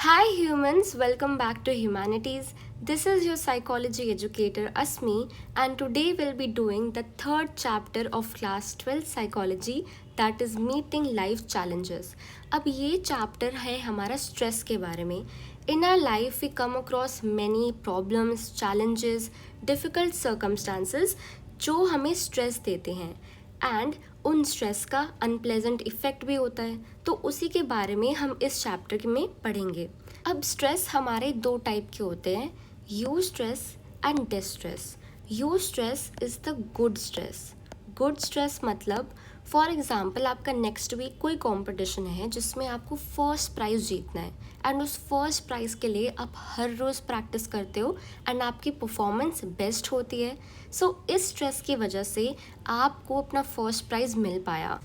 Hi humans, welcome back to Humanities. This is your psychology educator Asmi, and today we'll be doing the third chapter of class 12 psychology, that is meeting life challenges. अब ये chapter है हमारा stress के बारे में. In our life we come across many problems, challenges, difficult circumstances जो हमें stress देते हैं एंड उन स्ट्रेस का अनप्लेजेंट इफेक्ट भी होता है, तो उसी के बारे में हम इस चैप्टर में पढ़ेंगे. अब स्ट्रेस हमारे दो टाइप के होते हैं, you stress and distress. You stress is the good stress. Good stress मतलब फॉर एग्जाम्पल आपका नेक्स्ट वीक कोई कंपटीशन है जिसमें आपको फर्स्ट प्राइज़ जीतना है एंड उस फर्स्ट प्राइज़ के लिए आप हर रोज़ प्रैक्टिस करते हो एंड आपकी परफॉर्मेंस बेस्ट होती है. सो इस स्ट्रेस की वजह से आपको अपना फर्स्ट प्राइज़ मिल पाया.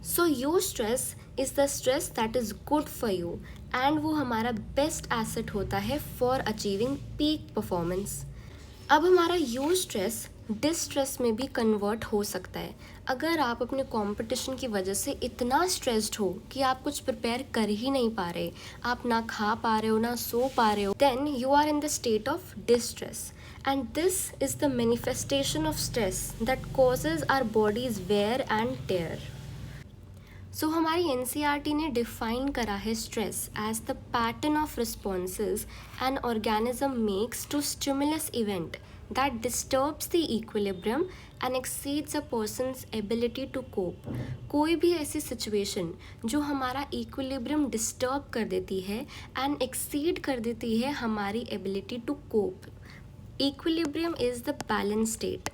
So you stress is the stress that is good for you and वो हमारा बेस्ट एसेट होता है फॉर अचीविंग पीक परफॉर्मेंस. अब हमारा यू स्ट्रेस डिस्ट्रेस में भी कन्वर्ट हो सकता है. अगर आप अपने कंपटीशन की वजह से इतना स्ट्रेस्ड हो कि आप कुछ प्रिपेयर कर ही नहीं पा रहे, आप ना खा पा रहे हो ना सो पा रहे हो, then you are in the state of distress. And this is the manifestation of stress that causes our bodies wear and tear. So हमारी एनसीईआरटी ने डिफाइन करा है stress as the pattern of responses an organism makes to stimulus event that disturbs the equilibrium and exceeds a person's ability to cope. कोई भी ऐसी situation जो हमारा equilibrium disturb कर देती है एंड एक्सीड कर देती है हमारी ability to cope. Equilibrium is the balance state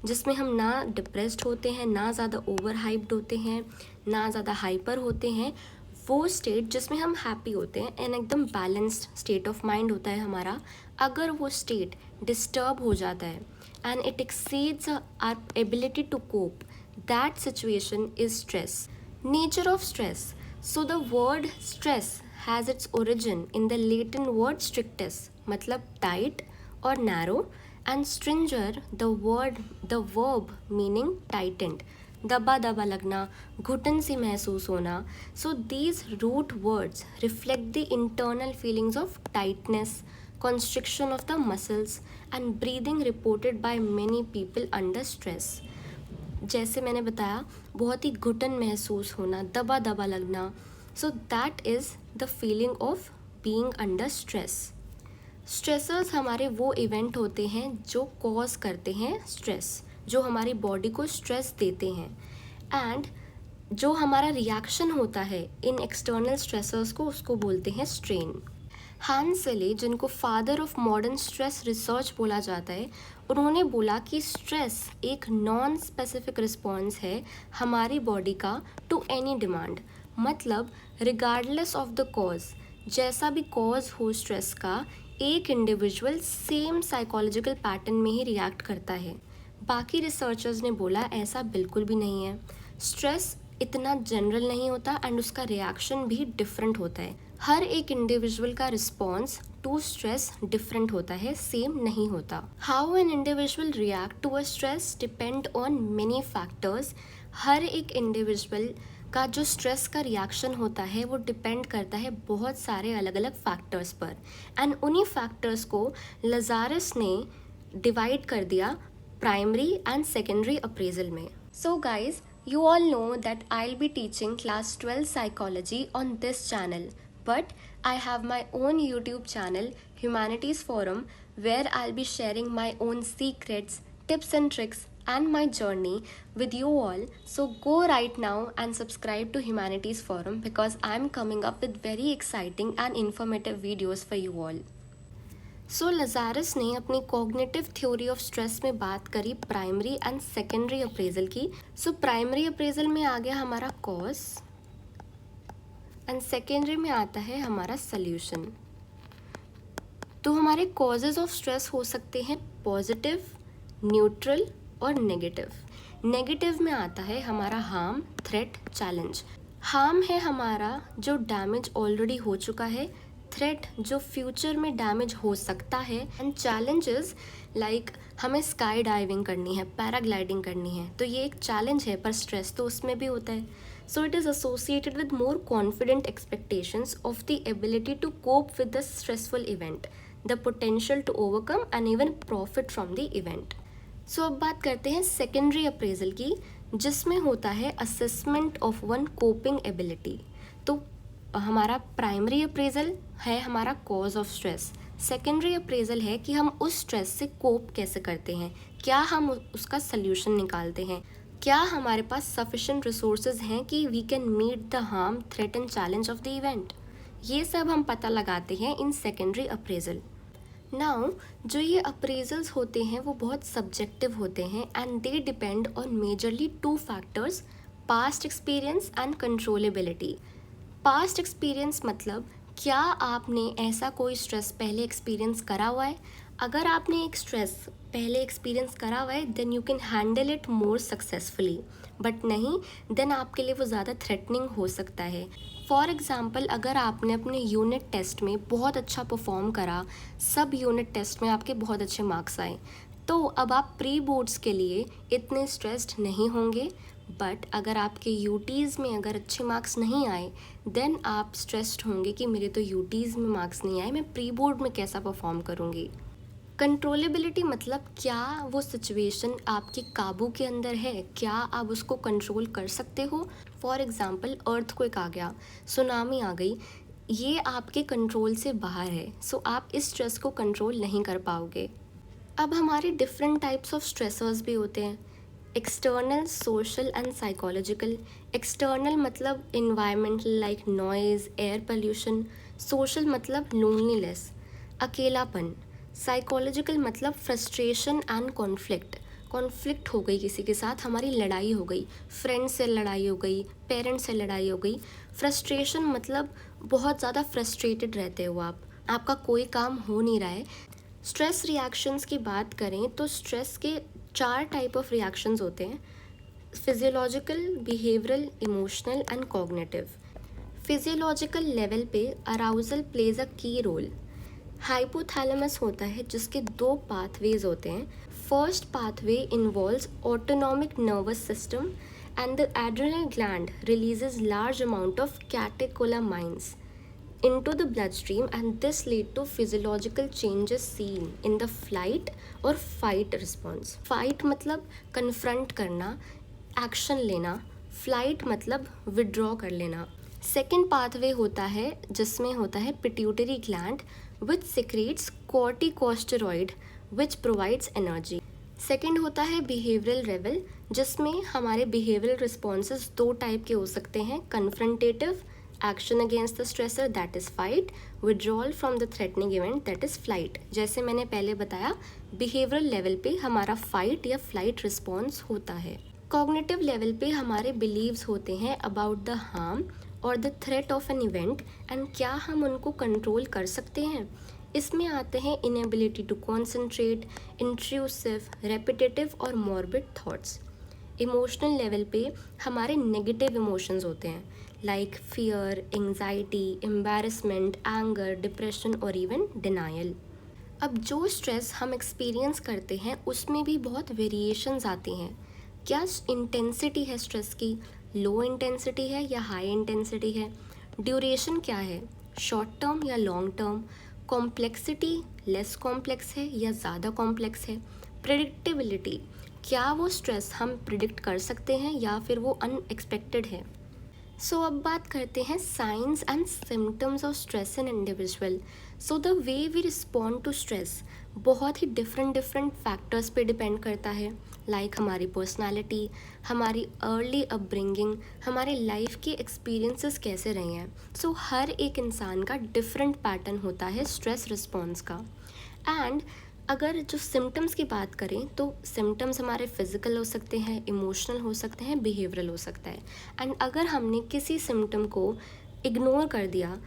जिसमें हम ना डिप्रेस्ड होते हैं, ना ज़्यादा ओवर हाइप्ड होते हैं, ना ज़्यादा हाइपर होते हैं. वो स्टेट जिसमें हम हैप्पी होते हैं एंड एकदम बैलेंस्ड स्टेट ऑफ माइंड होता है हमारा. अगर वो स्टेट डिस्टर्ब हो जाता है and it exceeds our ability to cope, that situation is stress. Nature of stress. So the word stress has its origin in the Latin word strictus, मतलब tight और narrow, and stringere the verb meaning tightened, दबा दबा लगना, घुटन सी महसूस होना. So these root words reflect the internal feelings of tightness, constriction of the muscles and breathing reported by many people under stress. जैसे मैंने बताया, बहुत ही घुटन महसूस होना, दबा दबा लगना. So that is the feeling of being under stress. Stressors हमारे वो इवेंट होते हैं जो कॉज करते हैं स्ट्रेस, जो हमारी बॉडी को स्ट्रेस देते हैं, एंड जो हमारा रिएक्शन होता है इन एक्सटर्नल स्ट्रेसर्स को, उसको बोलते हैं स्ट्रेन. हांस सेले, जिनको father of modern stress research बोला जाता है, उन्होंने बोला कि स्ट्रेस एक नॉन स्पेसिफिक रिस्पॉन्स है हमारी बॉडी का टू एनी डिमांड. मतलब रिगार्डलेस ऑफ द कॉज, जैसा भी कॉज हो स्ट्रेस का, एक इंडिविजुअल सेम साइकोलॉजिकल पैटर्न में ही रिएक्ट करता है. बाकी रिसर्चर्स ने बोला ऐसा बिल्कुल भी नहीं है. स्ट्रेस इतना जनरल नहीं होता एंड उसका रिएक्शन भी डिफरेंट होता है. हर एक इंडिविजुअल का रिस्पॉन्स टू स्ट्रेस डिफरेंट होता है, सेम नहीं होता. How an individual react to a stress depend on many factors. हर एक इंडिविजुअल का जो स्ट्रेस का रिएक्शन होता है वो डिपेंड करता है बहुत सारे अलग अलग फैक्टर्स पर, एंड उन्हीं फैक्टर्स को लजारस ने डिवाइड कर दिया प्राइमरी एंड सेकेंडरी अप्रेजल में. So guys, you all know that I'll be teaching class 12 psychology on this channel, but I have my own YouTube channel, Humanities Forum, where I'll be sharing my own secrets, tips and tricks and my journey with you all. So go right now and subscribe to Humanities Forum because I'm coming up with very exciting and informative videos for you all. So Lazarus ने अपनी cognitive theory of stress में बात करी primary and secondary appraisal की. So primary appraisal में आ गया हमारा cause and secondary में आता है हमारा सल्यूशन. तो हमारे कॉजेज ऑफ स्ट्रेस हो सकते हैं पॉजिटिव, न्यूट्रल और नेगेटिव. नेगेटिव में आता है हमारा हार्म, थ्रेट, चैलेंज. हार्म है हमारा जो डैमेज ऑलरेडी हो चुका है, थ्रेट जो फ्यूचर में डैमेज हो सकता है, एंड चैलेंजेस लाइक हमें स्काई डाइविंग करनी है, पैराग्लाइडिंग करनी है, तो ये एक चैलेंज है, पर स्ट्रेस तो उसमें भी होता है. So it is associated with more confident expectations of the ability to cope with the stressful event, the potential to overcome and even profit from the event. So अब बात करते हैं सेकेंडरी अप्रेजल की, जिसमें होता है assessment of one coping ability. तो हमारा प्राइमरी अप्रेजल है हमारा cause of stress, secondary appraisal है कि हम उस स्ट्रेस से कोप कैसे करते हैं, क्या हम उसका सल्यूशन निकालते हैं, क्या हमारे पास सफिशेंट रिसोर्सेज हैं कि we can meet the harm, threat and challenge of the event. ये सब हम पता लगाते हैं इन सेकेंडरी अप्रेजल। नाउ जो ये अप्रेजल्स होते हैं वो बहुत सब्जेक्टिव होते हैं and they depend on majorly 2 factors, past experience and controllability. Past experience मतलब क्या आपने ऐसा कोई स्ट्रेस पहले एक्सपीरियंस करा हुआ है। अगर आपने एक स्ट्रेस पहले एक्सपीरियंस करा हुआ है then you can handle it more successfully, but नहीं देन आपके लिए वो ज़्यादा थ्रेटनिंग हो सकता है। फॉर एग्ज़ाम्पल, अगर आपने अपने यूनिट टेस्ट में बहुत अच्छा परफॉर्म करा, सब यूनिट टेस्ट में आपके बहुत अच्छे मार्क्स आए, तो अब आप प्री बोर्ड्स के लिए इतने स्ट्रेस्ड नहीं होंगे। बट अगर आपके यूटीज़ में अगर अच्छे मार्क्स नहीं आए देन आप स्ट्रेस्ड होंगे कि मेरे तो यूटीज़ में मार्क्स नहीं आए, मैं प्री बोर्ड में कैसा परफॉर्म करूँगी। कंट्रोलेबिलिटी मतलब क्या वो सिचुएशन आपके काबू के अंदर है, क्या आप उसको कंट्रोल कर सकते हो। फॉर एग्ज़ाम्पल, अर्थक्वेक आ गया, सुनामी आ गई, ये आपके कंट्रोल से बाहर है, सो आप इस स्ट्रेस को कंट्रोल नहीं कर पाओगे। अब हमारे डिफरेंट टाइप्स ऑफ स्ट्रेसर्स भी होते हैं, external, social and psychological. External मतलब environmental like noise, air pollution. Social मतलब लोनलीनेस, अकेलापन। साइकोलॉजिकल मतलब फ्रस्ट्रेशन एंड कॉन्फ्लिक्ट हो गई किसी के साथ, हमारी लड़ाई हो गई, फ्रेंड से लड़ाई हो गई, पेरेंट्स से लड़ाई हो गई। फ्रस्ट्रेशन मतलब बहुत ज़्यादा फ्रस्ट्रेटेड रहते हो आप, आपका कोई काम हो नहीं रहा है। स्ट्रेस रिएक्शंस की बात करें तो स्ट्रेस के 4 टाइप ऑफ रिएक्शंस होते हैं, physiological, behavioural, emotional and cognitive. Physiological level पे अराउजल प्लेज अ की रोल। हाइपोथैलेमस होता है जिसके 2 पाथवेज होते हैं। First pathway involves autonomic nervous system and the adrenal gland releases large amount of catecholamines into the bloodstream and this lead to physiological changes seen in the flight or fight response. Fight मतलब confront करना, action लेना, flight मतलब withdraw कर लेना। Second pathway होता है जिसमें होता है pituitary gland which secretes corticosteroid which provides energy. Second होता है बिहेवियरल लेवल जिसमें हमारे बिहेवियरल रिस्पॉन्सेज 2 टाइप के हो सकते हैं, confrontative, action against the stressor that is fight, withdrawal from the threatening event that is flight. जैसे मैंने पहले बताया, बिहेवियरल लेवल पे हमारा फाइट या फ्लाइट रिस्पॉन्स होता है। कॉग्निटिव लेवल पे हमारे बिलीव्स होते हैं अबाउट द हार्म और the threat of an event and क्या हम उनको कंट्रोल कर सकते हैं। इसमें आते हैं inability to concentrate, intrusive, repetitive और मॉर्बिड थॉट्स। इमोशनल लेवल पे हमारे नेगेटिव इमोशंस होते हैं like fear, anxiety, embarrassment, anger, depression और इवन डिनायल। अब जो स्ट्रेस हम एक्सपीरियंस करते हैं उसमें भी बहुत वेरिएशंस आती हैं। क्या इंटेंसिटी है स्ट्रेस की, लो इंटेंसिटी है या हाई इंटेंसिटी है, ड्यूरेशन क्या है, शॉर्ट टर्म या long term, complexity less complex है या ज़्यादा कॉम्प्लेक्स है, प्रिडिक्टेबिलिटी क्या वो स्ट्रेस हम प्रिडिक्ट कर सकते हैं या फिर वो अनएक्सपेक्टेड है। सो अब बात करते हैं signs and symptoms of stress in individual. So the way we respond to stress बहुत ही डिफरेंट फैक्टर्स पे डिपेंड करता है, लाइक हमारी पर्सनालिटी, हमारी अर्ली अपब्रिंगिंग, हमारे लाइफ के एक्सपीरियंसेस कैसे रहे हैं। सो हर एक इंसान का डिफरेंट पैटर्न होता है स्ट्रेस रिस्पॉन्स का। एंड अगर जो सिम्टम्स की बात करें तो सिम्टम्स हमारे फिजिकल हो सकते हैं, इमोशनल हो सकते हैं, बिहेवियरल हो सकता है। एंड अगर हमने किसी सिम्टम को इग्नोर कर दिया,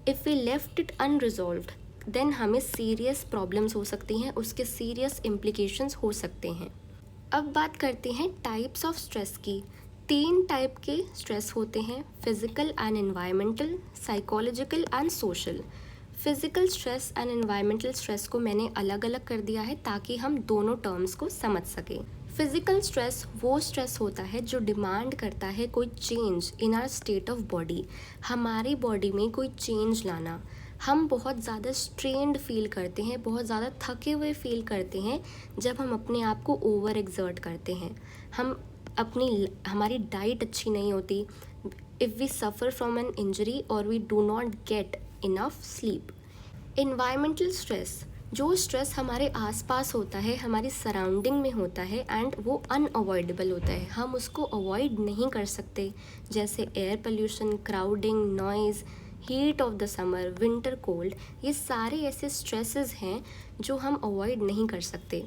if we left it unresolved, then हमें सीरियस प्रॉब्लम्स हो सकती हैं, उसके सीरियस इम्प्लिकेशंस हो सकते हैं। अब बात करते हैं टाइप्स ऑफ स्ट्रेस की। 3 टाइप के स्ट्रेस होते हैं, physical and environmental, psychological and social. Physical stress and environmental stress को मैंने अलग अलग कर दिया है ताकि हम दोनों टर्म्स को समझ सकें। फिजिकल स्ट्रेस वो स्ट्रेस होता है जो डिमांड करता है कोई change in are state of body, हमारी बॉडी में कोई चेंज लाना। हम बहुत ज़्यादा स्ट्रेन्ड फील करते हैं, बहुत ज़्यादा थके हुए फील करते हैं जब हम अपने आप को ओवर एक्सर्ट करते हैं। हमारी डाइट अच्छी नहीं होती, if we suffer from an injury और we do not get enough sleep. Environmental stress, जो स्ट्रेस हमारे आसपास होता है, हमारी सराउंडिंग में होता है एंड वो अनअवॉइडेबल होता है, हम उसको अवॉइड नहीं कर सकते, जैसे air pollution, crowding, noise, heat of the summer, winter cold, ये सारे ऐसे स्ट्रेसेस हैं जो हम अवॉइड नहीं कर सकते।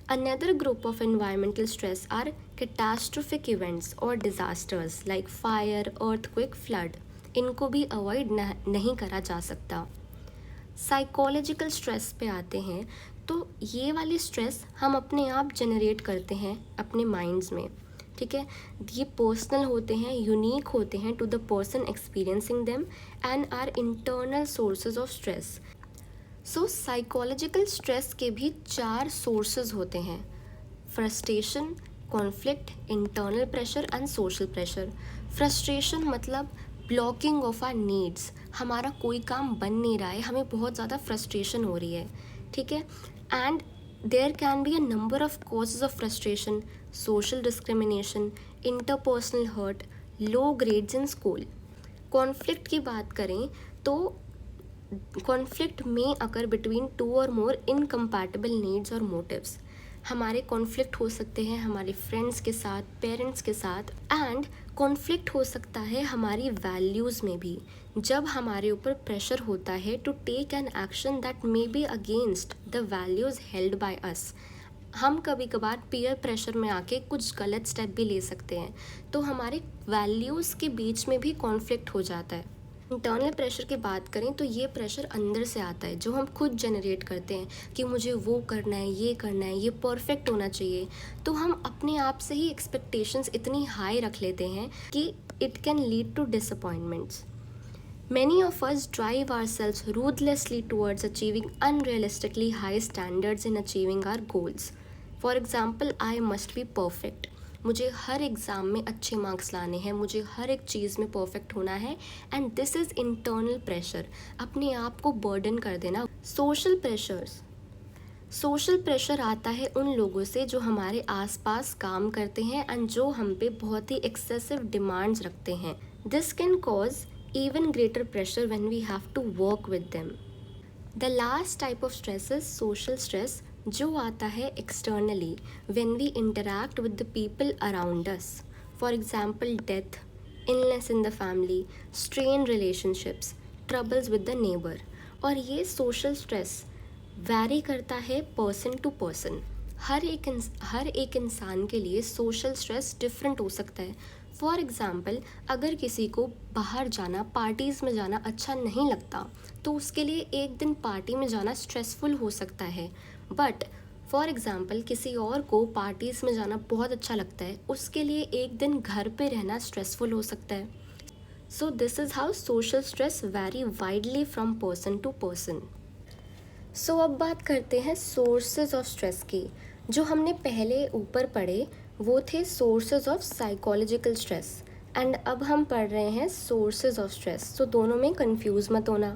Another group of environmental stress are catastrophic events और disasters like fire, earthquake, flood, इनको भी अवॉइड नहीं करा जा सकता। साइकोलॉजिकल स्ट्रेस पे आते हैं, तो ये वाले स्ट्रेस हम अपने आप जनरेट करते हैं अपने माइंड्स में, ठीक है। ये पर्सनल होते हैं, यूनिक होते हैं to the person experiencing them and are internal sources of stress. So psychological stress के भी 4 सोर्सेज होते हैं: frustration, conflict, internal pressure and social pressure. Frustration मतलब ब्लॉकिंग ऑफ आर नीड्स, हमारा कोई काम बन नहीं रहा है, हमें बहुत ज़्यादा फ्रस्ट्रेशन हो रही है, ठीक है। And there can be a number of causes of frustration: social discrimination, interpersonal hurt, low grades in school. Conflict की बात करें तो कॉन्फ्लिक्ट में अकर बिटवीन 2 और मोर इनकम्पैटिबल नीड्स और मोटिव्स। हमारे कॉन्फ्लिक्ट हो सकते हैं हमारे फ्रेंड्स के साथ, पेरेंट्स के साथ, एंड कॉन्फ्लिक्ट हो सकता है हमारी वैल्यूज़ में भी, जब हमारे ऊपर प्रेशर होता है to take an action that may be against the values held by us. हम कभी कभार पीयर प्रेशर में आके कुछ गलत स्टेप भी ले सकते हैं, तो हमारे वैल्यूज़ के बीच में भी कॉन्फ्लिक्ट हो जाता है। इंटरनल प्रेशर की बात करें तो ये प्रेशर अंदर से आता है, जो हम खुद जनरेट करते हैं कि मुझे वो करना है, ये करना है, ये परफेक्ट होना चाहिए। तो हम अपने आप से ही एक्सपेक्टेशंस इतनी हाई रख लेते हैं कि it can lead to disappointments. Many of us drive ourselves ruthlessly towards achieving unrealistically high standards in achieving our goals. For example, I must be perfect. मुझे हर एग्ज़ाम में अच्छे मार्क्स लाने हैं, मुझे हर एक चीज़ में परफेक्ट होना है, and this is internal pressure, अपने आप को बर्डन कर देना। सोशल प्रेशर्स, सोशल प्रेशर आता है उन लोगों से जो हमारे आसपास काम करते हैं एंड जो हम पे बहुत ही एक्सेसिव डिमांड्स रखते हैं। This can cause even greater pressure when we have to work with them. The last type of stress is social stress, जो आता है externally when we interact with the people around us. For example, death, illness in the family, strained relationships, troubles with the neighbor. और ये social stress vary करता है person to person. हर एक इंसान के लिए सोशल स्ट्रेस डिफरेंट हो सकता है। फॉर एग्ज़ाम्पल, अगर किसी को बाहर जाना, पार्टीज़ में जाना अच्छा नहीं लगता, तो उसके लिए एक दिन पार्टी में जाना स्ट्रेसफुल हो सकता है। बट फॉर एग्ज़ाम्पल, किसी और को पार्टीज़ में जाना बहुत अच्छा लगता है, उसके लिए एक दिन घर पे रहना स्ट्रेसफुल हो सकता है। So this is how social stress vary widely from person to person. So अब बात करते हैं सोर्सेज ऑफ स्ट्रेस की। जो हमने पहले ऊपर पढ़े वो थे sources of psychological stress, and अब हम पढ़ रहे हैं सोर्सेज ऑफ स्ट्रेस। सो दोनों में कंफ्यूज मत होना।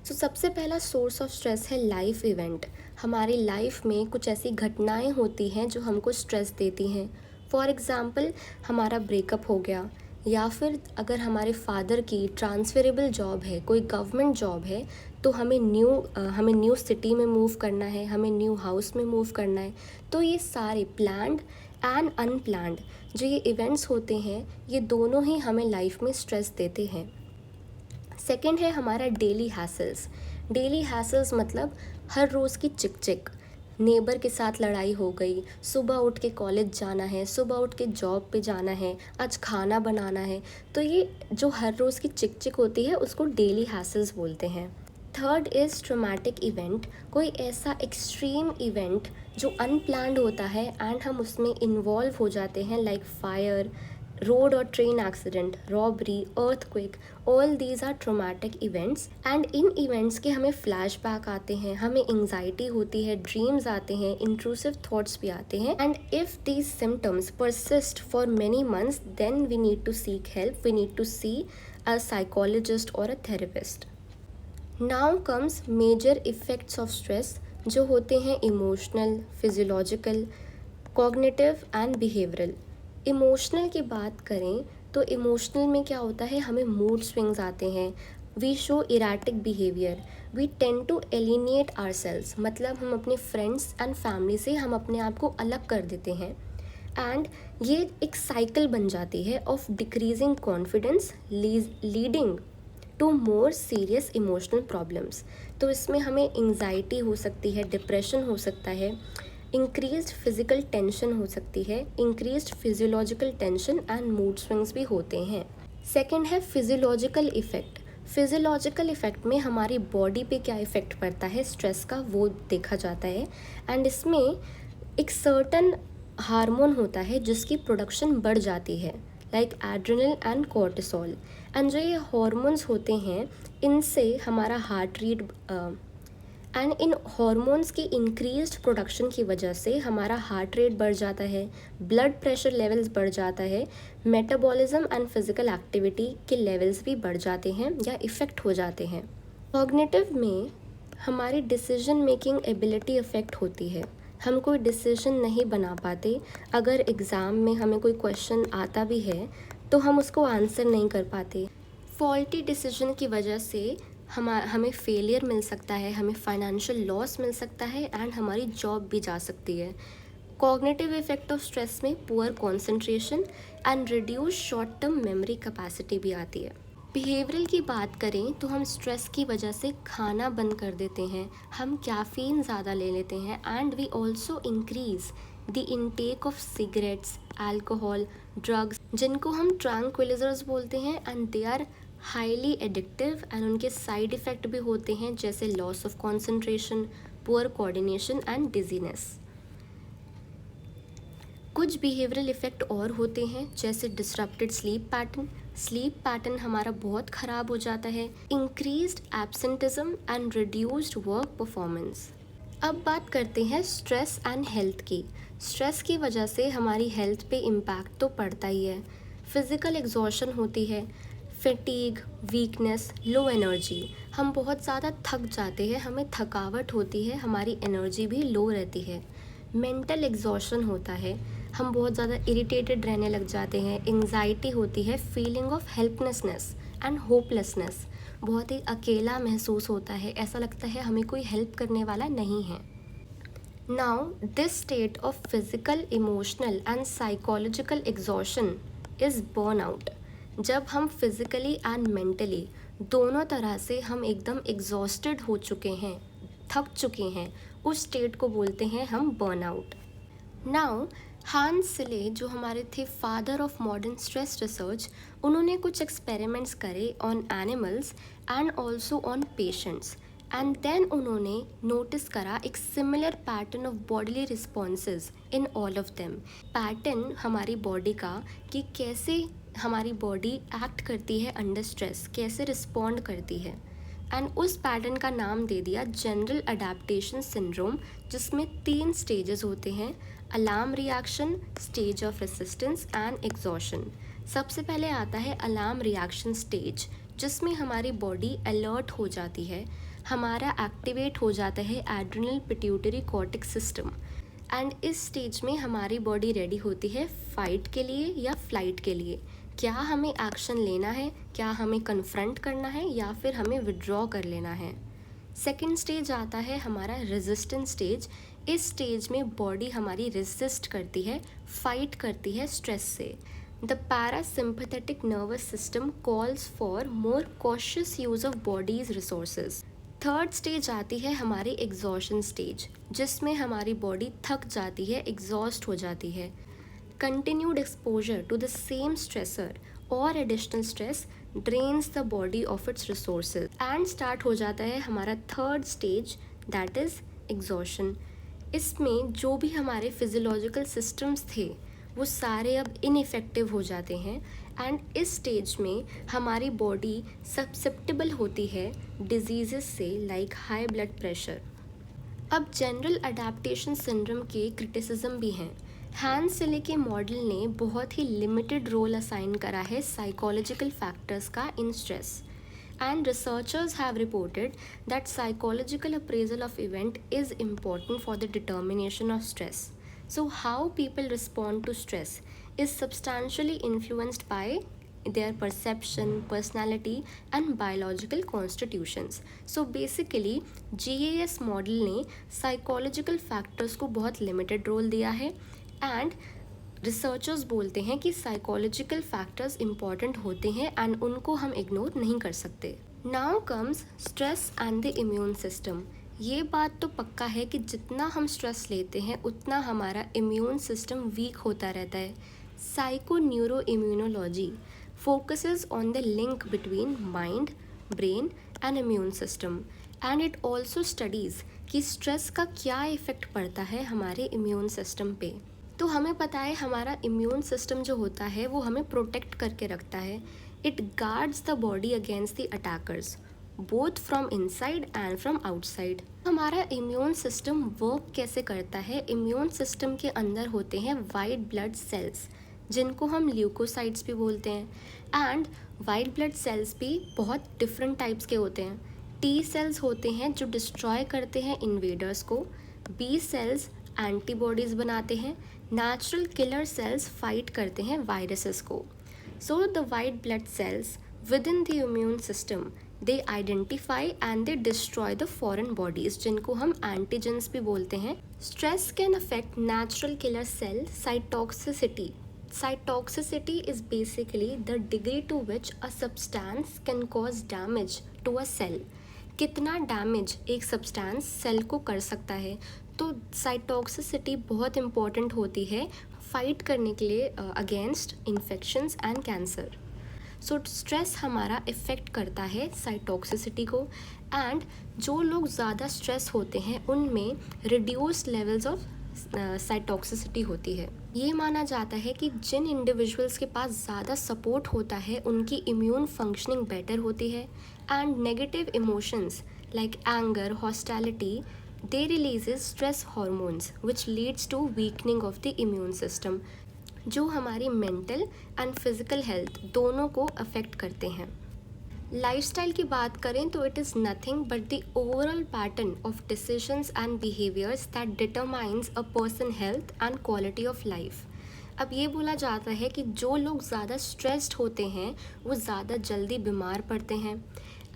सो सबसे पहला सोर्स ऑफ स्ट्रेस है लाइफ इवेंट। हमारी लाइफ में कुछ ऐसी घटनाएं होती हैं जो हमको स्ट्रेस देती हैं। फॉर एग्ज़ाम्पल, हमारा ब्रेकअप हो गया, या फिर अगर हमारे फादर की ट्रांसफरेबल जॉब है, कोई गवर्नमेंट जॉब है, तो हमें न्यू सिटी में मूव करना है, हमें न्यू हाउस में मूव करना है। तो ये सारे प्लान्ड एंड अनप्लान्ड जो ये इवेंट्स होते हैं, ये दोनों ही हमें लाइफ में स्ट्रेस देते हैं। सेकंड है हमारा डेली हैसल्स। डेली हैसल्स मतलब हर रोज़ की चिक चिक, नेबर के साथ लड़ाई हो गई, सुबह उठ के कॉलेज जाना है, सुबह उठ के जॉब पे जाना है, आज खाना बनाना है। तो ये जो हर रोज़ की चिक चिक होती है उसको डेली हैसल्स बोलते हैं। थर्ड इज़ ट्रॉमेटिक इवेंट, कोई ऐसा एक्सट्रीम इवेंट जो अनप्लान्ड होता है एंड हम उसमें इन्वॉल्व हो जाते हैं, like fire, road or train accident, robbery, earthquake, all these are traumatic events and in events के हमें flashback आते हैं, हमें anxiety होती है, dreams आते हैं, intrusive thoughts भी आते हैं and if these symptoms persist for many months then we need to seek help, we need to see a psychologist or a therapist. Now comes major effects of stress जो होते हैं emotional, physiological, cognitive and behavioral. Emotional की बात करें तो emotional में क्या होता है, हमें मूड स्विंग्स आते हैं, we show erratic behaviour, we tend to alienate ourselves, मतलब हम अपने फ्रेंड्स एंड फैमिली से हम अपने आप को अलग कर देते हैं एंड ये एक साइकिल बन जाती है of decreasing confidence leading to more serious emotional problems. तो इसमें हमें एंग्जाइटी हो सकती है, डिप्रेशन हो सकता है, इंक्रीज्ड फिजिकल टेंशन हो सकती है, increased physiological tension and mood swings भी होते हैं. सेकेंड है फिजियोलॉजिकल इफेक्ट. फिजियोलॉजिकल इफेक्ट में हमारी बॉडी पे क्या इफेक्ट पड़ता है स्ट्रेस का वो देखा जाता है एंड इसमें एक सर्टन हार्मोन होता है जिसकी प्रोडक्शन बढ़ जाती है like adrenal and cortisol and जो ये हार्मोन्स होते हैं इनसे हमारा heart rate and in hormones की इंक्रीज्ड प्रोडक्शन की वजह से हमारा हार्ट रेट बढ़ जाता है, ब्लड प्रेशर लेवल्स बढ़ जाता है, मेटाबॉलिज्म एंड फिजिकल एक्टिविटी के लेवल्स भी बढ़ जाते हैं या इफ़ेक्ट हो जाते हैं. कॉग्निटिव में हमारी डिसीजन मेकिंग एबिलिटी अफेक्ट होती है, हम कोई डिसीजन नहीं बना पाते. अगर एग्ज़ाम में हमें कोई क्वेश्चन आता भी है तो हम उसको आंसर नहीं कर पाते. फॉल्टी डिसीजन की वजह से हमें फेलियर मिल सकता है, हमें फाइनेंशियल लॉस मिल सकता है एंड हमारी जॉब भी जा सकती है. कॉग्निटिव इफेक्ट ऑफ स्ट्रेस में poor concentration and reduce short term memory capacity भी आती है. बिहेवियरल की बात करें तो हम स्ट्रेस की वजह से खाना बंद कर देते हैं, हम कैफ़ीन ज़्यादा ले लेते हैं and we also increase the intake of cigarettes, alcohol, drugs जिनको हम ट्रैंक्विलाइजर्स बोलते हैं and they are highly addictive and उनके साइड इफ़ेक्ट भी होते हैं जैसे loss of concentration, poor coordination and dizziness. कुछ बिहेवियरल इफ़ेक्ट और होते हैं जैसे डिसरप्टेड स्लीप पैटर्न हमारा बहुत ख़राब हो जाता है, increased absenteeism and reduced work performance. अब बात करते हैं स्ट्रेस एंड हेल्थ की. स्ट्रेस की वजह से हमारी हेल्थ पे इम्पैक्ट तो पड़ता ही है. फिज़िकल एग्जॉशन होती है, फैटीग, वीकनेस, लो एनर्जी, हम बहुत ज़्यादा थक जाते हैं, हमें थकावट होती है, हमारी एनर्जी भी लो रहती है. मेंटल एग्जॉशन होता है, हम बहुत ज़्यादा इरिटेटेड रहने लग जाते हैं, एंग्जाइटी होती है, feeling of helplessness and hopelessness, बहुत ही अकेला महसूस होता है, ऐसा लगता है हमें कोई हेल्प करने वाला नहीं है. Now this state of physical, emotional and psychological exhaustion is burnout. जब हम फिज़िकली एंड मेंटली दोनों तरह से हम एकदम एग्जॉस्टेड हो चुके हैं, थक चुके हैं, उस स्टेट को बोलते हैं हम बर्नआउट. नाउ हांस सिले जो हमारे थे father of modern stress research, उन्होंने कुछ एक्सपेरिमेंट्स करे on animals and also on patients and then उन्होंने नोटिस करा एक similar pattern of bodily responses in all of them. Pattern हमारी बॉडी का कि कैसे हमारी बॉडी एक्ट करती है अंडर स्ट्रेस, कैसे रिस्पॉन्ड करती है एंड उस पैटर्न का नाम दे दिया जनरल अडेप्टेशन सिंड्रोम, जिसमें 3 स्टेजेस होते हैं, alarm reaction, stage of resistance and exhaustion. सबसे पहले आता है अलार्म रिएक्शन स्टेज जिसमें हमारी बॉडी अलर्ट हो जाती है, हमारा एक्टिवेट हो जाता है adrenal pituitary cortex system and इस स्टेज में हमारी बॉडी रेडी होती है फाइट के लिए या फ्लाइट के लिए. क्या हमें एक्शन लेना है, क्या हमें कन्फ्रंट करना है या फिर हमें विड्रॉ कर लेना है. सेकेंड स्टेज आता है हमारा रेजिस्टेंस स्टेज. इस स्टेज में बॉडी हमारी रेजिस्ट करती है, फाइट करती है स्ट्रेस से. The parasympathetic nervous system calls for more cautious use of bodies resources. Third stage आती है हमारी एग्जॉशन स्टेज जिसमें हमारी बॉडी थक जाती है, एग्जॉस्ट हो जाती है. Continued exposure to the same stressor or additional stress drains the body of its resources and start हो जाता है हमारा third stage that is exhaustion. इसमें जो भी हमारे फिजियोलॉजिकल सिस्टम्स थे वो सारे अब इनइफेक्टिव हो जाते हैं एंड इस स्टेज में हमारी बॉडी सब्सेप्टेबल होती है डिजीज़ से लाइक हाई ब्लड प्रेशर। अब जनरल अडेप्टेशन सिंड्रोम के क्रिटिसिज्म भी हैं। हैंस सिले के मॉडल ने बहुत ही लिमिटेड रोल असाइन करा है साइकोलॉजिकल फैक्टर्स का इन stress, and researchers have reported that psychological appraisal of event is important for the determination of stress. So how people respond to stress is substantially influenced by their perception, personality and biological constitutions. So basically GAS model ने psychological factors को बहुत limited role दिया है and researchers बोलते हैं कि psychological factors important होते हैं एंड उनको हम इग्नोर नहीं कर सकते। Now comes stress and the immune system. ये बात तो पक्का है कि जितना हम स्ट्रेस लेते हैं उतना हमारा इम्यून सिस्टम वीक होता रहता है। Psycho neuro immunology focuses on the link between mind, brain and immune system and it also studies कि स्ट्रेस का क्या इफ़ेक्ट पड़ता है हमारे इम्यून सिस्टम पे। तो हमें पता है हमारा इम्यून सिस्टम जो होता है वो हमें प्रोटेक्ट करके रखता है। It guards the body against the attackers both from inside and from outside. हमारा इम्यून सिस्टम वर्क कैसे करता है? इम्यून सिस्टम के अंदर होते हैं वाइट ब्लड सेल्स जिनको हम ल्यूकोसाइट्स भी बोलते हैं एंड वाइट ब्लड सेल्स भी बहुत डिफरेंट टाइप्स के होते हैं। टी सेल्स होते हैं जो डिस्ट्रॉय करते हैं इन्वेडर्स को, बी सेल्स एंटीबॉडीज़ बनाते हैं, नेचुरल किलर सेल्स फाइट करते हैं वायरसेस को। So the white blood cells within the immune system they identify and they destroy the foreign bodies जिनको हम एंटीजेंस भी बोलते हैं। Stress can affect natural killer cell cytotoxicity. Cytotoxicity is basically the degree to which a substance can cause damage to a cell. कितना damage एक substance cell को कर सकता है। तो साइटोक्सिसिटी बहुत इम्पॉर्टेंट होती है फाइट करने के लिए against infections and cancer. So stress हमारा इफ़ेक्ट करता है साइटोक्सिसिटी को एंड जो लोग ज़्यादा स्ट्रेस होते हैं उनमें रिड्यूस्ड लेवल्स ऑफ साइटोक्सिसिटी होती है। ये माना जाता है कि जिन इंडिविजुअल्स के पास ज़्यादा सपोर्ट होता है उनकी इम्यून फंक्शनिंग बेटर होती है and negative emotions like anger, hostility they releases stress hormones which leads to weakening of the immune system जो हमारी मेंटल एंड फिजिकल हेल्थ दोनों को अफेक्ट करते हैं। लाइफस्टाइल की बात करें तो it is nothing but the overall pattern of decisions and behaviours that determines a person health and quality of life. अब ये बोला जाता है कि जो लोग ज़्यादा स्ट्रेस्ड होते हैं वो ज़्यादा जल्दी बीमार पड़ते हैं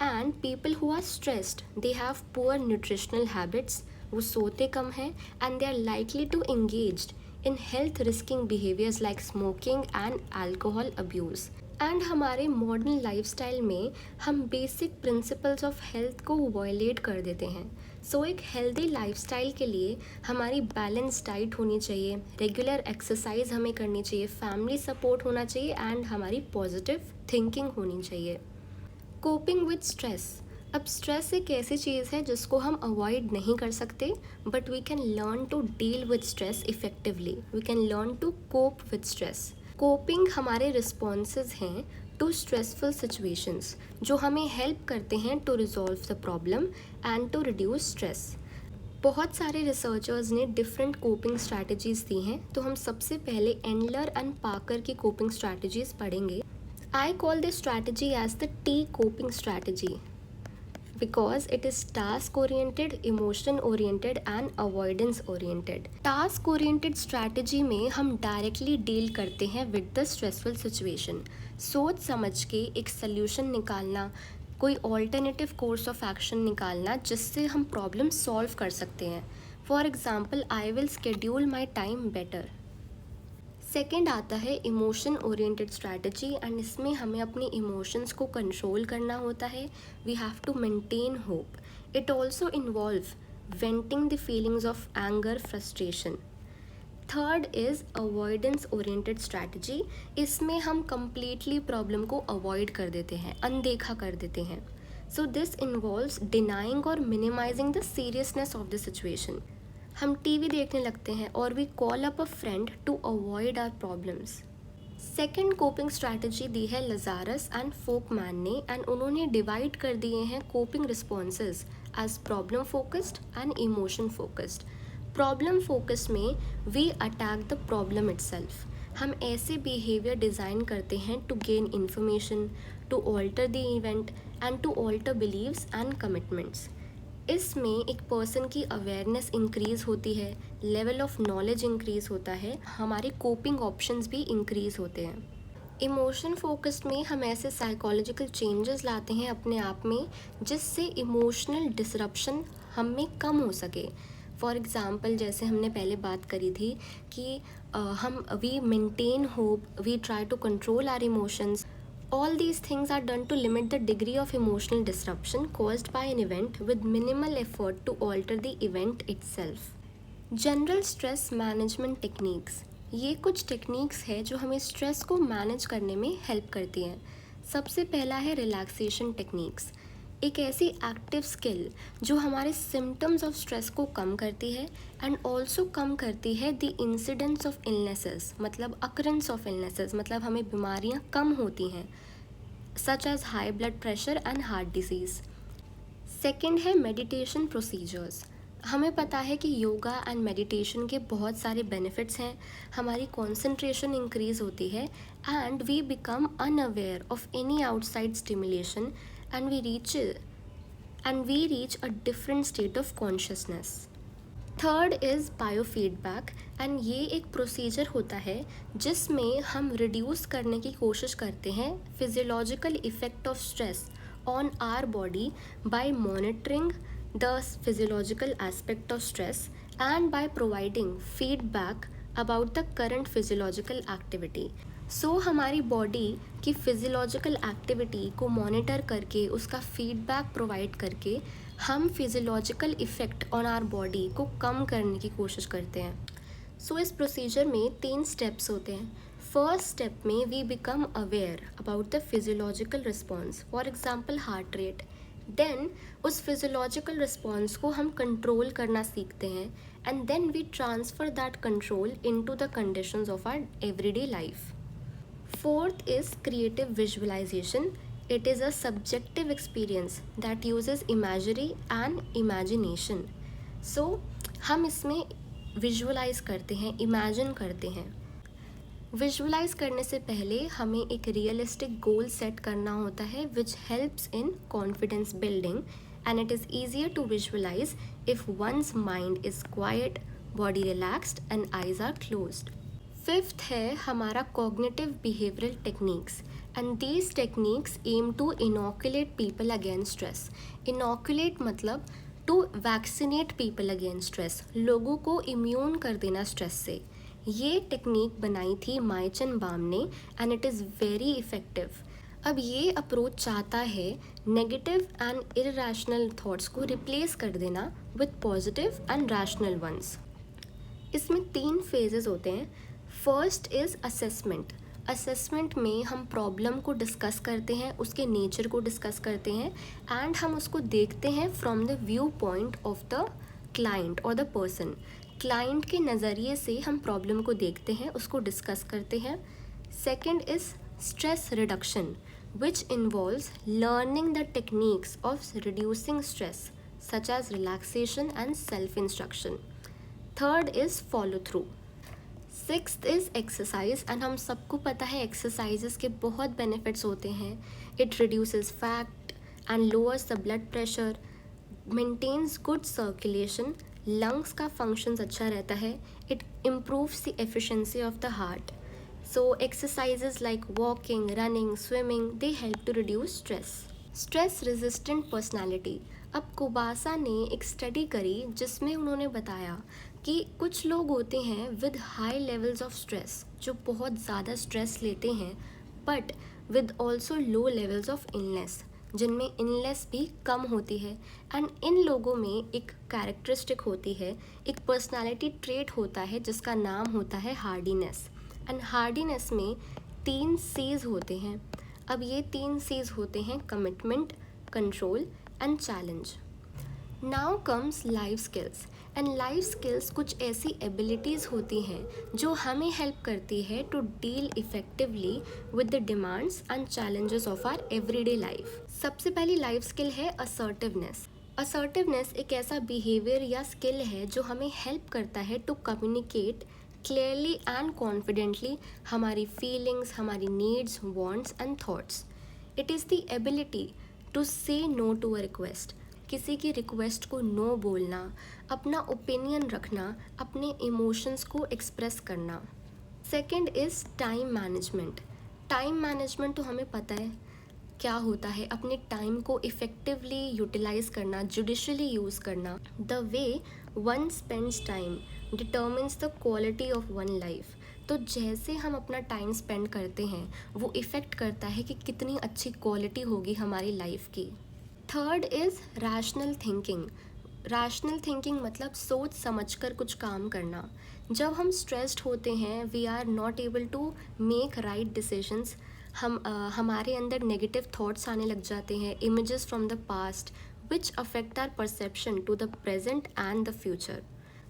and people who are stressed they have poor nutritional habits, वो सोते कम हैं and they are likely to engaged in health risking behaviours like smoking and alcohol abuse. And हमारे मॉडर्न लाइफस्टाइल में हम बेसिक प्रिंसिपल्स ऑफ हेल्थ को violate कर देते हैं। सो एक हेल्दी लाइफस्टाइल के लिए हमारी बैलेंस डाइट होनी चाहिए, रेगुलर एक्सरसाइज हमें करनी चाहिए, फैमिली सपोर्ट होना चाहिए एंड हमारी पॉजिटिव थिंकिंग होनी चाहिए। Coping with stress. अब स्ट्रेस एक ऐसी चीज़ है जिसको हम अवॉइड नहीं कर सकते but we can learn to deal with stress effectively, we can learn to cope with stress. Coping हमारे रिस्पॉन्सेज हैं टू स्ट्रेसफुल सिचुएशंस जो हमें हेल्प करते हैं to resolve the problem and to reduce stress. बहुत सारे रिसर्चर्स ने different coping strategies दी हैं, तो हम सबसे पहले एंडलर एंड पाकर की कोपिंग स्ट्रैटेजीज़ पढ़ेंगे। I call this strategy as the T coping strategy because it is task oriented, emotion oriented and avoidance oriented. Task oriented strategy में हम directly deal करते हैं with the stressful situation. सोच समझ के एक solution निकालना, कोई alternative course of action निकालना जिससे हम problem solve कर सकते हैं। For example, I will schedule my time better. Second आता है इमोशन ओरिएंटेड स्ट्रैटेजी एंड इसमें हमें अपनी इमोशंस को कंट्रोल करना होता है। We have to maintain hope. It also involve venting the feelings of anger, frustration. Third is avoidance oriented strategy. इसमें हम कम्प्लीटली प्रॉब्लम को अवॉइड कर देते हैं, अनदेखा कर देते हैं। सो दिस इन्वॉल्व्स डिनाइंग और minimising the seriousness of the situation. हम टीवी देखने लगते हैं और we call up a friend to avoid our problems. Second coping strategy दी है लजारस एंड फोकमैन ने, एंड उन्होंने डिवाइड कर दिए हैं coping responses as problem focused and emotion focused. Problem focus में we attack the problem itself. हम ऐसे बिहेवियर डिज़ाइन करते हैं to gain information, to alter the event and to alter beliefs and commitments. इसमें एक पर्सन की awareness increase होती है, लेवल ऑफ नॉलेज इंक्रीज़ होता है, हमारे कोपिंग ऑप्शंस भी इंक्रीज़ होते हैं। इमोशन फोकस्ड में हम ऐसे साइकोलॉजिकल चेंजेस लाते हैं अपने आप में जिससे इमोशनल डिसरप्शन हम में कम हो सके। फॉर एग्ज़ाम्पल, जैसे हमने पहले बात करी थी कि हम we maintain hope, we try to control our emotions. All these things are done to limit the degree of emotional disruption caused by an event with minimal effort to alter the event itself. General stress management techniques, ये कुछ techniques है जो हमें stress को manage करने में help करती हैं। सबसे पहला है रिलैक्सेशन टेक्निक्स, एक ऐसी एक्टिव स्किल जो हमारे सिम्टम्स ऑफ स्ट्रेस को कम करती है एंड ऑल्सो कम करती है द इंसिडेंट्स ऑफ इलनेसेस, मतलब अकरेंस ऑफ इलनेसेस, मतलब हमें बीमारियां कम होती हैं such as high blood pressure and heart disease. Second है मेडिटेशन प्रोसीजर्स। हमें पता है कि योगा एंड मेडिटेशन के बहुत सारे बेनिफिट्स हैं, हमारी कॉन्सेंट्रेशन इंक्रीज़ होती है and we become unaware of any outside stimulation and we reach a different state of consciousness. Third is biofeedback, and ये एक प्रोसीजर होता है जिसमें हम रिड्यूस करने की कोशिश करते हैं physiological effect of stress on our body by monitoring the physiological aspect of stress and by providing feedback about the current physiological activity. So हमारी बॉडी की फिजियोलॉजिकल एक्टिविटी को मॉनिटर करके उसका फीडबैक प्रोवाइड करके हम physiological effect on our body को कम करने की कोशिश करते हैं। सो इस प्रोसीजर में 3 स्टेप्स होते हैं। फर्स्ट स्टेप में we become aware about the physiological response, for example heart rate. Then उस फिजियोलॉजिकल रिस्पॉन्स को हम कंट्रोल करना सीखते हैं and then we transfer that control into the conditions of our everyday life. Fourth is creative visualization. It is a subjective experience that uses imagery and imagination. So हम इसमें visualise करते हैं, imagine करते हैं। Visualise करने से पहले हमें एक रियलिस्टिक गोल सेट करना होता है which helps in confidence building, and it is easier to visualise if once mind is quiet, body relaxed and eyes are closed. Fifth है हमारा cognitive behavioural techniques, and these techniques aim to inoculate people against stress. Inoculate मतलब to vaccinate people against stress, लोगों को immune कर देना stress से। ये technique बनाई थी माइचनबाम ने and it is very effective. अब ये अप्रोच चाहता है नेगेटिव एंड इरैशनल थॉट्स को रिप्लेस कर देना with positive and rational ones. इसमें 3 फेजेस होते हैं। First is assessment. असेसमेंट में हम प्रॉब्लम को डिस्कस करते हैं, उसके नेचर को डिस्कस करते हैं एंड हम उसको देखते हैं from the view point of the client और द पर्सन। क्लाइंट के नज़रिए से हम प्रॉब्लम को देखते हैं, उसको डिस्कस करते हैं। Second is stress reduction which involves learning the techniques of reducing stress such age relaxation and self instruction. Third is follow through. Sixth is exercise, and हम सबको पता है एक्सरसाइजेस के बहुत बेनिफिट्स होते हैं। It reduces fat and lowers the blood pressure, maintains good circulation, lungs का functions अच्छा रहता है, it improves the efficiency of the heart. So exercises like walking, running, swimming, they help to reduce stress. Stress resistant personality. अब Kobasa ने एक study करी जिसमें उन्होंने बताया कि कुछ लोग होते हैं with high levels of stress, जो बहुत ज़्यादा स्ट्रेस लेते हैं, but with also low levels of illness, जिनमें इलनेस भी कम होती है। एंड इन लोगों में एक कैरेक्टरिस्टिक होती है, एक पर्सनालिटी ट्रेट होता है जिसका नाम होता है हार्डीनेस। एंड हार्डीनेस में 3 C's होते हैं। अब ये 3 C's होते हैं commitment, control and challenge. Now comes life skills. And life skills कुछ ऐसी एबिलिटीज़ होती हैं जो हमें हेल्प करती है to deal effectively with the demands and challenges of our everyday life. सबसे पहली लाइफ स्किल है असर्टिवनेस। असर्टिवनेस एक ऐसा बिहेवियर या स्किल है जो हमें हेल्प करता है to communicate clearly and confidently हमारी फीलिंग्स, हमारी needs, wants and thoughts. It is the ability to say no to a request. किसी की रिक्वेस्ट को नो बोलना, अपना ओपिनियन रखना, अपने इमोशंस को एक्सप्रेस करना। Second is time management. Time management तो हमें पता है क्या होता है, अपने टाइम को इफ़ेक्टिवली यूटिलाइज करना, जुडिशली यूज़ करना। The way one spends time determines the quality of one life. तो जैसे हम अपना टाइम स्पेंड करते हैं वो इफ़ेक्ट करता है कि कितनी अच्छी क्वालिटी होगी हमारी लाइफ की। Third is rational thinking. Rational thinking मतलब सोच समझ कर कुछ काम करना। जब हम स्ट्रेस्ड होते हैं, we are not able to make right decisions. हमारे अंदर नेगेटिव थॉट्स आने लग जाते हैं, images from the past which affect our perception to the present and the future.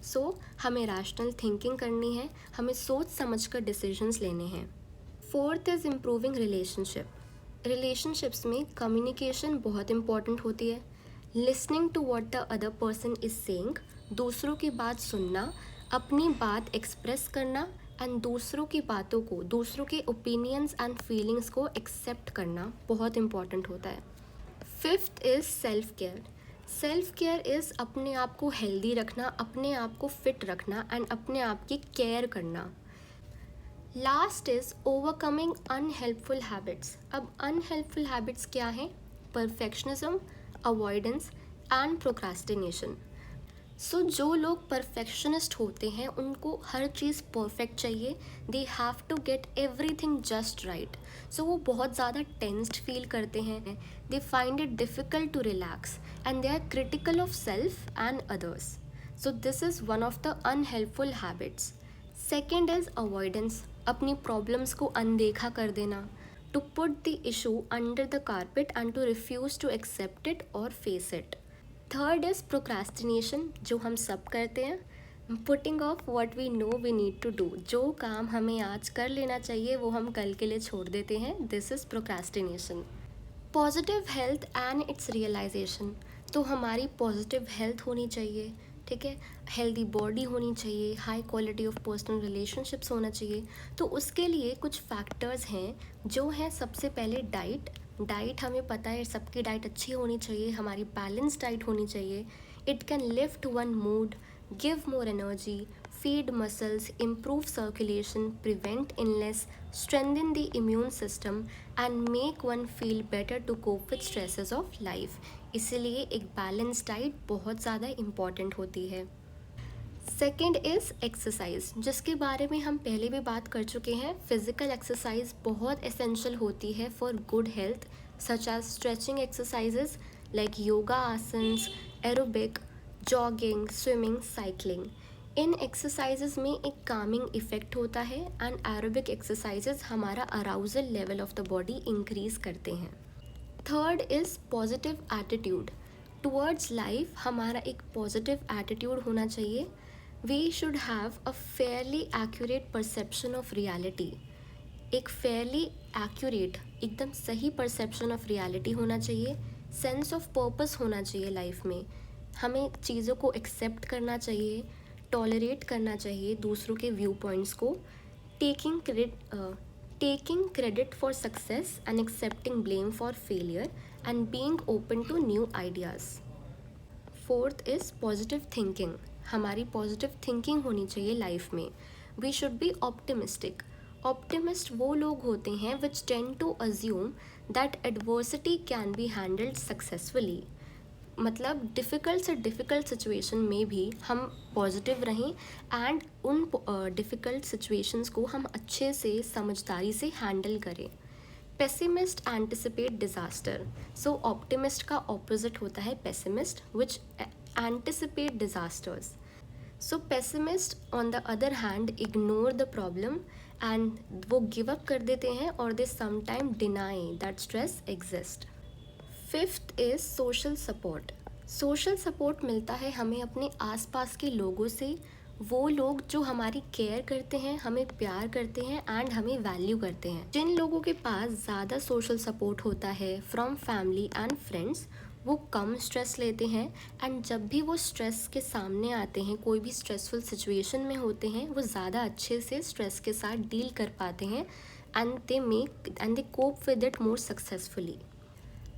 So हमें रैशनल थिंकिंग करनी है, हमें सोच समझ कर डिसीजंस लेने हैं। Fourth is improving relationship. Relationships में कम्युनिकेशन बहुत इम्पॉर्टेंट होती है। Listening to what the other person is saying, दूसरों की बात सुनना, अपनी बात एक्सप्रेस करना एंड दूसरों की बातों को, दूसरों के ओपिनियंस एंड फीलिंग्स को एक्सेप्ट करना बहुत इम्पॉर्टेंट होता है। Fifth is self care. Self care is अपने आप को हेल्दी रखना, अपने आप को फिट रखना एंड अपने आप की केयर करना। Last is overcoming unhelpful habits. अब अनहेल्पफुल हैबिट्स क्या हैं? Perfectionism, avoidance and procrastination. So जो लोग परफेक्शनिस्ट होते हैं उनको हर चीज़ परफेक्ट चाहिए, they have to get everything just right. So वो बहुत ज़्यादा टेंस्ड फील करते हैं, they find it difficult to relax and they are critical of self and others. So this is one of the unhelpful habits. Second is avoidance. अपनी problems को अनदेखा कर देना, to put the issue under the carpet and to refuse to accept it और face it. Third is procrastination, जो हम सब करते हैं, putting off what we know we need to do. जो काम हमें आज कर लेना चाहिए वो हम कल के लिए छोड़ देते हैं, this is procrastination. Positive health and its realisation. तो हमारी पॉजिटिव हेल्थ होनी चाहिए, ठीक है, हेल्दी बॉडी होनी चाहिए, high quality of personal relationships होना चाहिए। तो उसके लिए कुछ फैक्टर्स हैं जो हैं, सबसे पहले डाइट। डाइट हमें पता है सबकी डाइट अच्छी होनी चाहिए, हमारी बैलेंस डाइट होनी चाहिए। It can lift one mood, give more energy, feed muscles, improve circulation, prevent illness, strengthen the immune system and make one feel better to cope with stresses of life. इसीलिए एक balance diet बहुत ज़्यादा important होती है। Second is exercise, जिसके बारे में हम पहले भी बात कर चुके हैं। फिजिकल एक्सरसाइज बहुत एसेंशियल होती है for good health, such as stretching exercises like yoga asanas, aerobic, jogging, swimming, cycling. इन एक्सरसाइजेज में एक कामिंग इफ़ेक्ट होता है एंड एरोबिक एक्सरसाइजेज हमारा arousal level of the body increase करते हैं। Third is positive attitude towards life. हमारा एक पॉजिटिव एटीट्यूड होना चाहिए। We should have a fairly accurate perception of reality. एक फेयरली एक्यूरेट, एकदम सही परसेप्शन ऑफ रियलिटी होना चाहिए। सेंस ऑफ पर्पस होना चाहिए लाइफ में। हमें चीज़ों को एक्सेप्ट करना चाहिए, टॉलरेट करना चाहिए दूसरों के व्यू पॉइंट्स को। Taking credit for success and accepting blame for failure and being open to new ideas. Fourth is positive thinking. हमारी पॉजिटिव थिंकिंग होनी चाहिए लाइफ में। We should be optimistic. Optimist वो लोग होते हैं which tend to assume that adversity can be handled successfully. मतलब difficult से डिफ़िकल्ट सिचुएशन में भी हम पॉजिटिव रहें एंड उन डिफ़िकल्ट सिचुएशंस को हम अच्छे से समझदारी से हैंडल करें। Pessimist anticipate disaster. So optimist का ऑपोजिट होता है pessimist, which anticipate disasters. So pessimist on the other hand ignore the problem and वो गिव अप कर देते हैं और they sometime deny that stress exist. Fifth is social support. Social support मिलता है हमें अपने आसपास के लोगों से, वो लोग जो हमारी केयर करते हैं, हमें प्यार करते हैं एंड हमें वैल्यू करते हैं। जिन लोगों के पास ज़्यादा सोशल सपोर्ट होता है फ्रॉम फैमिली एंड फ्रेंड्स, वो कम स्ट्रेस लेते हैं एंड जब भी वो स्ट्रेस के सामने आते हैं, कोई भी स्ट्रेसफुल सिचुएशन में होते हैं, वो ज़्यादा अच्छे से स्ट्रेस के साथ डील कर पाते हैं and they cope with it more successfully.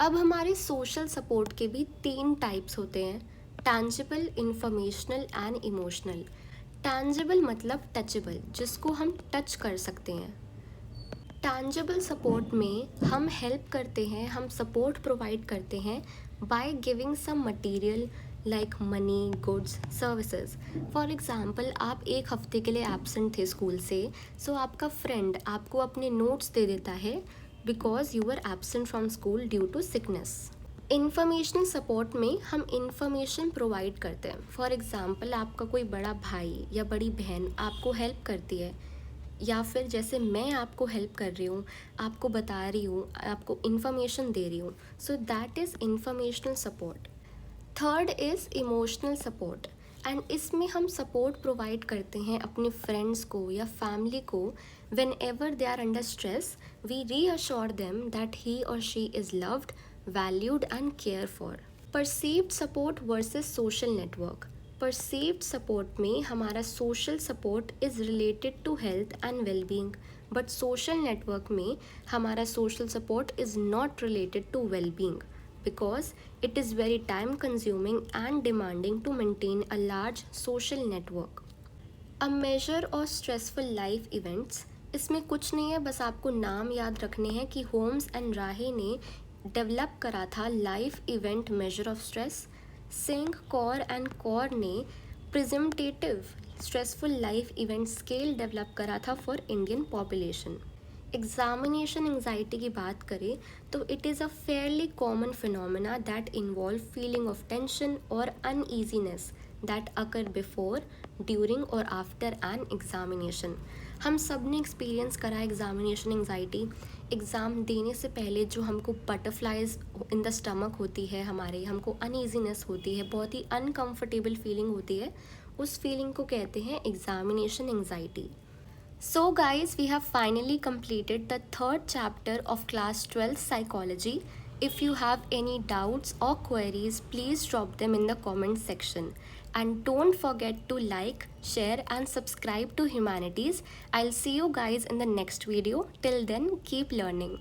अब हमारे सोशल सपोर्ट के भी 3 टाइप्स होते हैं, tangible, informational and emotional. Tangible मतलब टचेबल, जिसको हम टच कर सकते हैं। टैंजिबल सपोर्ट में हम हेल्प करते हैं, हम सपोर्ट प्रोवाइड करते हैं by giving some material like money, goods, services. For example, आप एक हफ्ते के लिए एब्सेंट थे स्कूल से, सो आपका फ्रेंड आपको अपने नोट्स दे देता है because you are absent from school due to sickness. Informational support में हम इंफॉर्मेशन प्रोवाइड करते हैं। फॉर एग्ज़ाम्पल, आपका कोई बड़ा भाई या बड़ी बहन आपको हेल्प करती है, या फिर जैसे मैं आपको हेल्प कर रही हूँ, आपको बता रही हूँ, आपको इंफॉर्मेशन दे रही हूँ, so that is informational support. Third is emotional support, and इसमें हम सपोर्ट प्रोवाइड करते हैं अपने फ्रेंड्स को या फैमिली को। Whenever they are under stress, we reassure them that he और she is loved, valued and care for. Perceived support versus social network. Perceived support में हमारा social support is related to health and wellbeing, but social network में हमारा social support is not related to wellbeing because it is very time consuming and demanding to maintain a large social network. A measure और stressful life events, इसमें कुछ नहीं है, बस आपको नाम याद रखने हैं कि होम्स एंड राहे ने डेवलप करा था life event major of stress. Singh, Kaur and Kaur ने presentative stressful life event scale develop करा था for Indian population. Examination anxiety की बात करें तो it is a fairly common phenomena that involve feeling of tension और uneasiness that occur before, during और after an examination. हम सब ने एक्सपीरियंस करा एग्जामिनेशन एंजाइटी। एग्ज़ाम देने से पहले जो हमको बटरफ्लाइज इन द स्टमक होती है, हमारे हमको अनईजीनेस होती है, बहुत ही अनकम्फर्टेबल फीलिंग होती है, उस फीलिंग को कहते हैं examination anxiety. So guys, we have finally completed the third chapter of class 12 psychology. If you have any doubts or queries, please drop them in the comment section. And don't forget to like, share and subscribe to Humanities. I'll see you guys in the next video. Till then, keep learning.